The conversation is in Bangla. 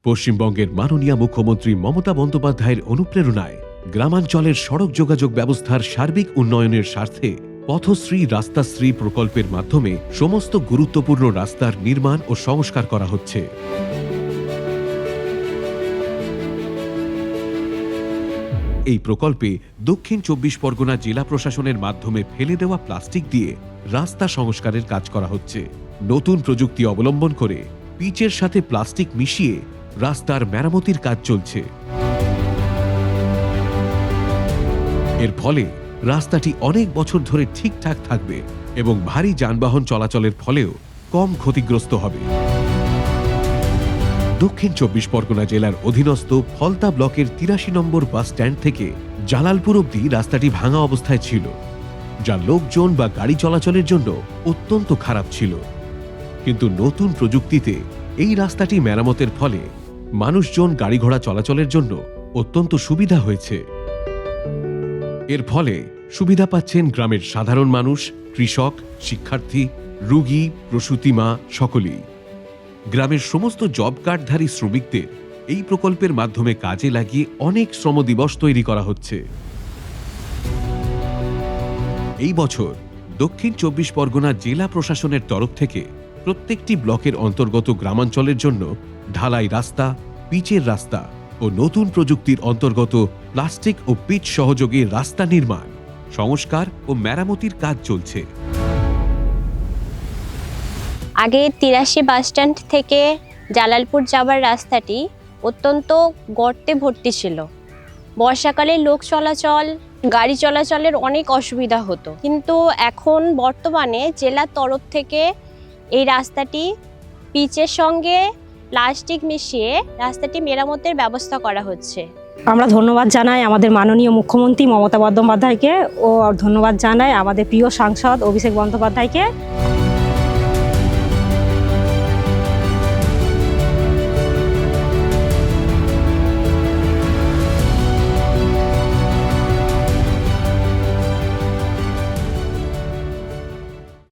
পশ্চিমবঙ্গের মাননীয় মুখ্যমন্ত্রী মমতা বন্দ্যোপাধ্যায়ের অনুপ্রেরণায় গ্রামাঞ্চলের সড়ক যোগাযোগ ব্যবস্থার সার্বিক উন্নয়নের স্বার্থে পথশ্রী রাস্তাশ্রী প্রকল্পের মাধ্যমে সমস্ত গুরুত্বপূর্ণ রাস্তার নির্মাণ ও সংস্কার করা হচ্ছে। এই প্রকল্পে দক্ষিণ ২৪ পরগনা জেলা প্রশাসনের মাধ্যমে ফেলে দেওয়া প্লাস্টিক দিয়ে রাস্তা সংস্কারের কাজ করা হচ্ছে। নতুন প্রযুক্তি অবলম্বন করে পিচের সাথে প্লাস্টিক মিশিয়ে রাস্তার মেরামতির কাজ চলছে। এর ফলে রাস্তাটি অনেক বছর ধরে ঠিকঠাক থাকবে এবং ভারী যানবাহন চলাচলের ফলেও কম ক্ষতিগ্রস্ত হবে। দক্ষিণ ২৪ পরগনা জেলার অধীনস্থ ফলতা ব্লকের ৮৩ নম্বর বাস স্ট্যান্ড থেকে জালালপুর অবধি রাস্তাটি ভাঙা অবস্থায় ছিল, যা লোকজন বা গাড়ি চলাচলের জন্য অত্যন্ত খারাপ ছিল। কিন্তু নতুন প্রযুক্তিতে এই রাস্তাটি মেরামতের ফলে মানুষজন গাড়ি ঘোড়া চলাচলের জন্য অত্যন্ত সুবিধা হয়েছে। এর ফলে সুবিধা পাচ্ছেন গ্রামের সাধারণ মানুষ, কৃষক, শিক্ষার্থী, রোগী, প্রসূতি মা সকলেই। গ্রামের সমস্ত জব কার্ডধারী শ্রমিকদের এই প্রকল্পের মাধ্যমে কাজে লাগিয়ে অনেক শ্রম দিবস তৈরি করা হচ্ছে। এই বছর দক্ষিণ ২৪ পরগনা জেলা প্রশাসনের তরফ থেকে প্রত্যেকটি ব্লকের অন্তর্গত গ্রামাঞ্চলের জন্য ঢালাই রাস্তা, পিচের রাস্তা ও নতুন প্রযুক্তির অন্তর্গত প্লাস্টিক ও পিচ সহযোগে রাস্তা নির্মাণ, সংস্কার ও মেরামতির কাজ চলছে। আগে ৮৩ বাস স্ট্যান্ড থেকে জালালপুর যাওয়ার রাস্তাটি অত্যন্ত গর্তে ভর্তি ছিল। বর্ষাকালে লোক চলাচল, গাড়ি চলাচলের অনেক অসুবিধা হতো, কিন্তু এখন বর্তমানে জেলার তরফ থেকে এই রাস্তাটি পিচের সঙ্গে প্লাস্টিক মিশিয়ে রাস্তাটি মেরামতের ব্যবস্থা করা হচ্ছে। আমরা ধন্যবাদ জানাই আমাদের মাননীয় মুখ্যমন্ত্রী মমতা বন্দ্যোপাধ্যায়কে ও ধন্যবাদ জানাই আমাদের প্রিয় সাংসদ অভিষেক বন্দ্যোপাধ্যায়কে।